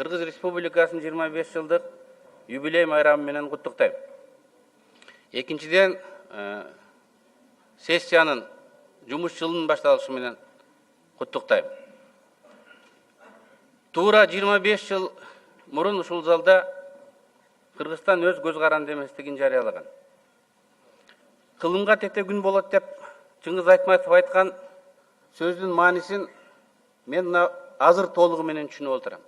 Кыргыз Республикасынын 25 жылдык юбилей майрамы менен куттуктайм. Экинчиден, сессиянын жумуш жылынын башталышы менен куттуктайм. Туура 25 жыл мурун ушул залда Кыргызстан өз көз каранды эместигин жарыялаган. Кылымга тете күн болот деп Чыңгыз Айтматов айткан сөздүн маанисин мен азыр толугу менен түшүнүп отурам.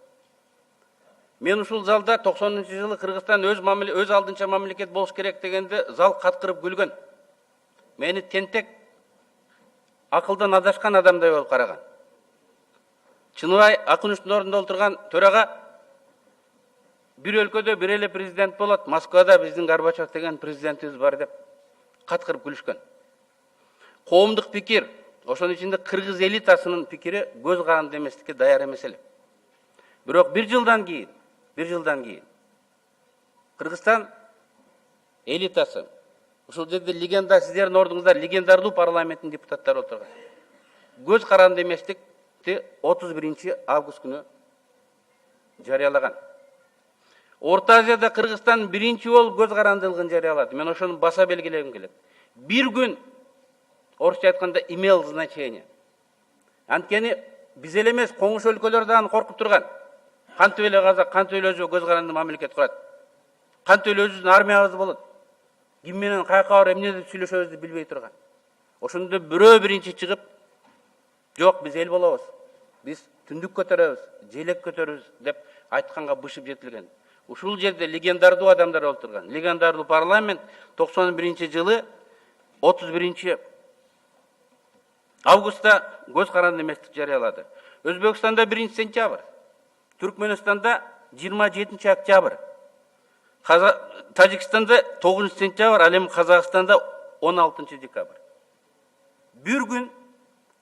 Мен ушул залда 90-жылы Кыргызстан өз алдынча мамлекет болуш керек дегенде зал каткырып күлгөн. Мени тентек, акылдан адашкан адамдай болуп караган. Чыныбай Акунуштун ордунда отурган төрага бир өлкөдө бир эле президент болот, Москвада биздин Горбачев деген президентибиз бар деп каткырып күлүшкөн. Коомдук пикир, ошонун ичинде кыргыз элитасынын пикири көз каранды эместикке даяр эмес эле. Бирок бир жылдан кийин Кыргызстан элитасы ушул жерде легенда, сиздердин ордуңузда легендарлуу парламенттин депутаттары отурган. Көз каранды эместикти 31 август күнү жарыялаган. Орта Азияда Кыргызстан биринчи болуп көз карандылыгын жарыялады. Мен ошону баса белгилегим келет. Бир күн орусча айтканда имел значение. Анткени биз эле эмес, коңуш өлкөлөр дагы коркуп турган. Кантип эле казак, кантип эле өзү көз каранды мамлекет курат. Кантип эле өзүбүздүн армиябыз болот. Ким менен каяка барып эмне деп сүйлөшөбүздү билбей турган. Ошондо бирөө биринчи чыгып, жок биз эл болобуз. Биз түндүк көтөрөбүз, желек көтөрөбүз деп айтканга бышып жетилген. Ушул жерде легендарлуу адамдар отурган. Легендарлуу парламент 91 жылы 31 августта көз каранды эместик жарыялады. Өзбекстанда 1 сентябрь, Түркменстанда 27 октябрь, Тажикстанда 9 сентябрь, ал эми Казакстанда 16 декабрь. Бир күн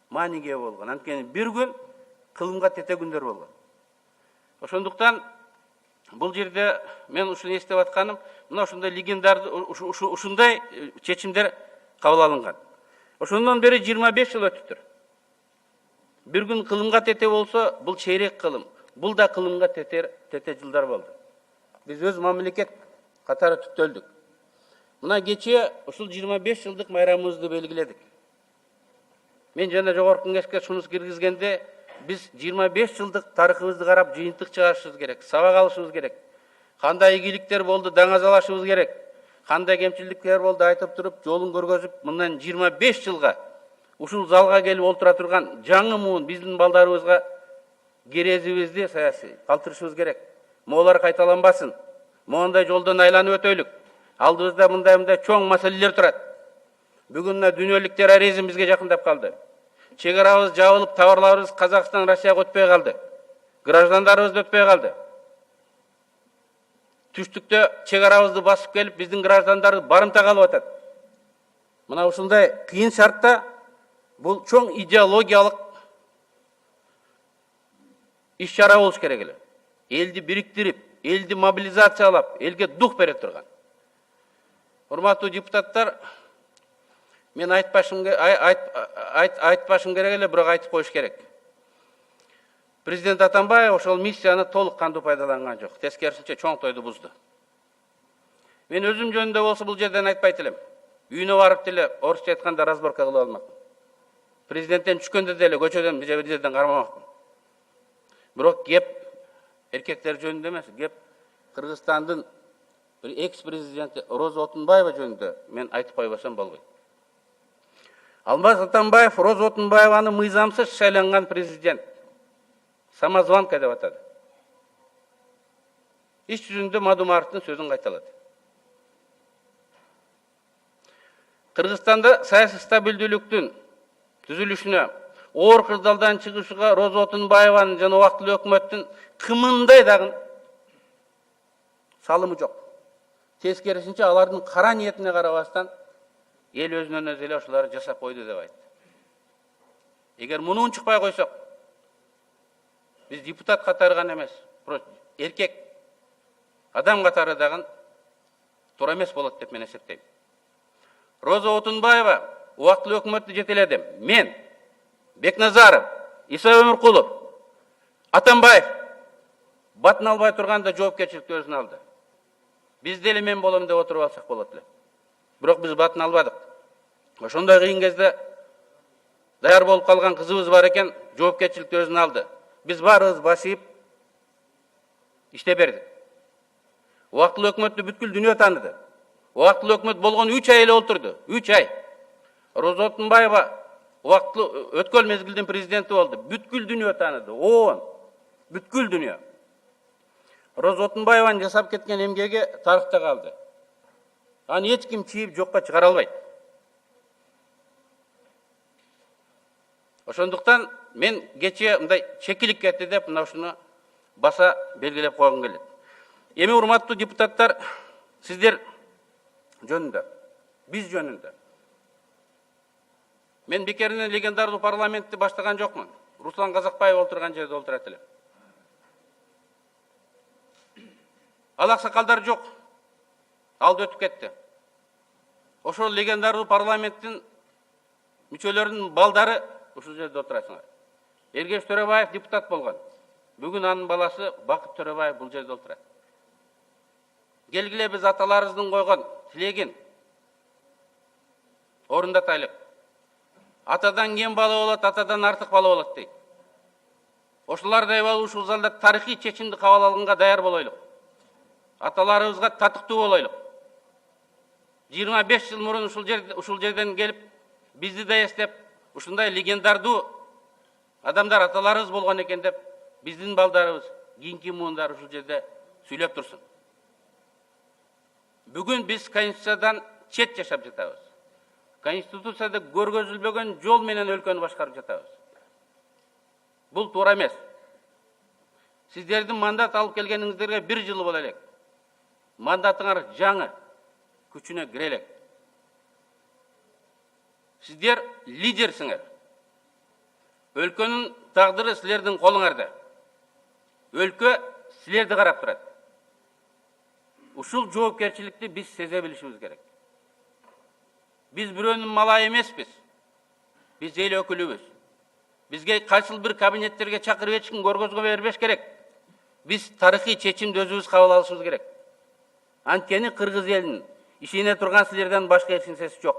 мааниге болгон. Анткени бир күн кылымга тете күндөр болгон. Ошондуктан бул жерде мен ушуну эстеп атканым, мына ушундай легендарлуу ушундай чечимдер кабыл алынган. Ошондон бери 25 жыл өтүптүр. Бир күн кылымга тете болсо, бул чейрек кылым. Бул да кылымга тете жылдар болду. Биз өз мамлекет катары түптөлдүк. Мына кечээ ушул 25 жылдык майрамыбызды белгиледик. Мен жана жогорку кеңешке шунус киргизгенде, биз 25 жылдык тарыхыбызды карап жыйынтык чыгарышыбыз керек, сабак алышыбыз керек. Кандай ийгиликтер болду, даңазалашыбыз керек. Кандай кемчиликтер болду айтып туруп, жолун көргөзүп, мындан 25 жылга ушул залга келип олтура турган жаңы муун биздин балдарыбызга керезибизди саясий калтырышыбыз керек. Моолар кайталанбасын. Моундай жолдон айланып өтөйлүк. Алдыбызда мындай чоң маселелер турат. Бүгүн мына дүйнөлүк терроризм бизге жакындап калды. Чек арабыз жабылып, товарларыбыз Казакстан, Россияга өтпөй калды. Граждандарыбыз өтпөй калды. Түштүктө чек арабызды басып келип, биздин граждандарыбыз барымта калып атат. Мына ушундай кыйын шартта бул чоң идеологиялык иш-чара болуш керек эле. Элди бириктирип, элди мобилизациялап, элге дух бере турган. Урматтуу депутаттар, мен айтпашым керек эле, бирок айтып коюш керек. Президент Атамбаев ошол миссияны толук кандуу пайдаланган жок. Тескерисинче чоң тойду бузду. Мен өзүм жөнүндө болсо бул жерден айтпайт элем. Үйүнө барып деле орусча айтканда разборка кылып алмакмын. Президенттен түшкөндө деле көчөдөн бир жерден кармамакмын. Бирок кеп эркектер жөнүндө эмес, кеп Кыргызстандын бир экс-президенти Роза Отунбаева жөнүндө мен айтып койбосом болбойт. Алмаз Атамбаев Роза Отунбаеваны мыйзамсыз шайланган президент, самозванка деп атады. Иш жүзүндө Мадумаровдун сөзүн кайталады. Кыргызстанда саясий стабилдүүлүктүн түзүлүшүнө, оор кырдаалдан чыгышыга Роза Отунбаеванын жана убактылуу өкмөттүн кымындай дагы салымы жок. Тескерисинче алардын кара ниетине карабастан эл өзүнөн өзү эле ошолорду жасап койду деп айтты. Эгер муну унчукпай койсок, биз депутат катары гана эмес, эркек адам катары дагы туура эмес болот деп мен эсептейм. Роза Отунбаева убактылуу өкмөттү жетеледим. Мен, Бекназаров, Иса Өмүркулов, Атамбаев батын албай турганда жоопкерчиликти өзүнө алды. Биз деле мен болом деп отуруп алсак болот эле. Бирок биз батын албадык. Ошондой кыйын кезде даяр болуп калган кызыбыз бар экен, жоопкерчиликти өзүнө алды. Биз баарыбыз баш ийип иштеп бердик. Убактылуу өкмөттү бүткүл дүйнө тааныды. Убактылуу өкмөт болгону 3 ай эле отурду. 3 ай. Роза Отунбаева убактылуу өткөн мезгилдин президенти болду. Бүткүл дүйнө тааныды. ООН, бүткүл дүйнө. Роза Отунбаеванын жасап кеткен эмгеги тарыхта калды. Аны эч ким чийип жокко чыгара албайт. Ошондуктан мен кечээ мындай чекилик кетти деп мына ушуну баса белгилеп койгум келет. Эми урматтуу депутаттар, сиздер жөнүндө, биз жөнүндө. Мен бекеринен легендарлуу парламентти баштаган жокмун. Руслан Казакбаев олтурган жерде олтурат элем. Ал аксакалдар жок. Алды өтүп кетти. Ошол легендарлуу парламенттин мүчөлөрүнүн балдары ушул жерде отурасыңар. Эргеш Төрөбаев депутат болгон. Бүгүн анын баласы Бакыт Төрөбаев бул жерде отурат. Келгиле биз аталарыбыздын койгон тилегин орундатайлык. Атадан кем бала болот, атадан артык бала болот дейт. Ошолордой болуп ушул залда тарыхый чечимди кабыл алганга даяр болойлук. Аталарыбызга татыктуу болойлук. 25 жыл мурун ушул жерден келип, бизди да эстеп, ушундай легендардуу адамдар аталарыбыз болгон экен деп, биздин балдарыбыз, кийинки муундар ушул жерде сүйлөп турсун. Бүгүн биз Конституциядан чет жашап жатабыз. Конституцияда көргөзүлбөгөн жол менен өлкөнү башкарып жатабыз. Бул туура эмес. Сиздердин мандат алып келгениңиздерге 1 жыл боло элек. Мандатыңар жаңы, күчүнө кире элек. Сиздер лидерсиңер. Өлкөнүн тагдыры силердин колуңарда. Өлкө силерди карап турат. Ушул жоопкерчиликти биз сезе билишибиз керек. Биз бирөөнүн малайы эмеспиз. Биз эл өкүлүбүз. Бизге кайсыл бир кабинеттерге чакырып эч ким көргөзгө бербеш керек. Биз тарыхый чечимди өзүбүз кабыл алышыбыз керек. Анткени кыргыз элинин ишене турган силерден башка эч нерсеси жок.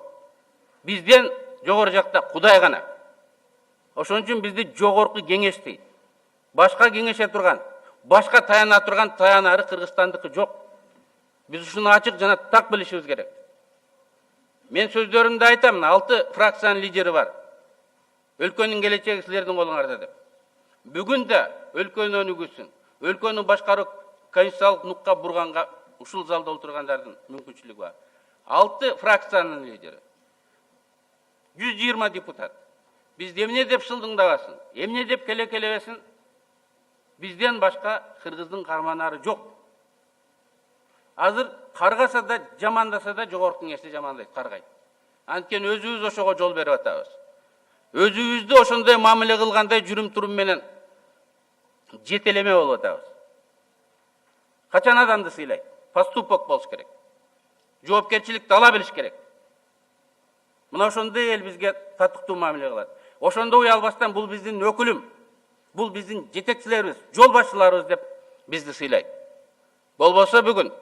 Бизден жогору жакта Кудай гана. Ошон үчүн бизди жогорку кеңеш дейт. Башка кеңеше турган, башка таяна турган таянары Кыргызстандыкы жок. Биз ушуну ачык жана так билишибиз керек. Мен сөздөрүмдө айтам, 6 фракциянын лидери бар. Өлкөнүн келечеги силердин колуңарда деп. Бүгүн да өлкөнү өнүгүүсүн, өлкөнү башкаруу конституциялык нукка бурганга ушул залда олтургандардын мүмкүнчүлүгү бар. 6 фракциянын лидери. 120 депутат. Биз эмне деп шылдыңдабасын, эмне деп келебесин, бизден башка кыргыздын карманары жок. Азыр каргаса да, жамандаса да жогорку кеңешти жамандайт, каргайт. Анткени өзүбүз ошого жол берип атабыз. Өзүбүздү ошондой мамиле кылгандай жүрүм-турум менен жетелеме болуп атабыз. Качан адамды сыйлайт? Поступок болуш керек. Жоопкерчиликти ала билиш керек. Мына ошондой эл бизге татыктуу мамиле кылат. Ошондо уялбастан бул биздин өкүлүм, бул биздин жетекчилерибиз, жол башчыларыбыз деп бизди сыйлайт. Болбосо бүгүн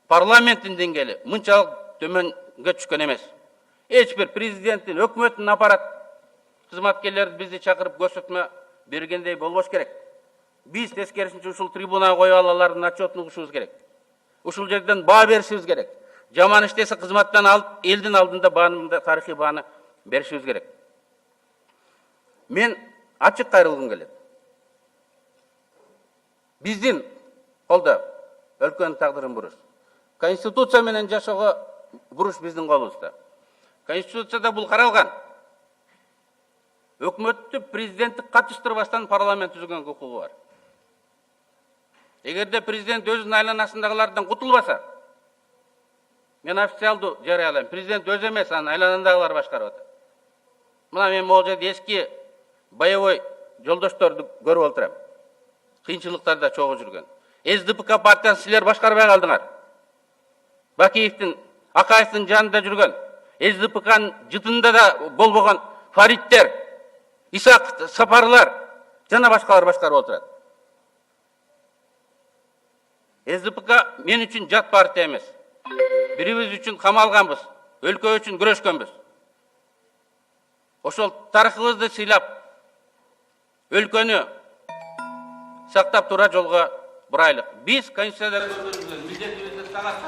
парламенттин деңгээли мынчалык төмөнгө түшкөн эмес. Эч бир президенттин, өкмөттүн аппарат кызматкерлери бизди чакырып көрсөтмө бергендей болбош керек. Биз тескерисинче ушул трибунага коюп алалардын отчетун угушубуз керек. Ушул жерден баа беришибиз керек. Жаман иштесе кызматтан алып, элдин алдында баанында тарыхый бааны беришибиз керек. Мен ачык кайрылгым келет. Биздин колдо өлкөнүн тагдырын буруш. Конституция менен жашоого буруш биздин колубузда. Конституцияда бул каралган. Өкмөттү президентти катыштырбастан парламент түзгөнгө укугу бар. Эгерде президент өзүнүн айланасындагылардан кутулбаса, мен официалдуу жарыялайм. Президент өзү эмес, анын айланадагылар башкарып атат. Мына мен могул жерде эски боевой жолдошторду көрүп отурам. Кыйынчылыктарда чогуу жүргөн. СДПК партиясын силер башкарбай калдыңар. Бакиевдин, Акаевдин жанында жүргөн, СДПКнын жытында да болбогон Фариттер, Исак Сапарлар жана башкалар башкарып отурат. СДПК мен үчүн жат партия эмес. Бирибиз үчүн камалганбыз, өлкө үчүн күрөшкөнбүз. Ошол тарыхыбызды сыйлап, өлкөнү сактап тура жолго бурайлык. Биз конституцияда көргөнүбүздөй милдетибизди талап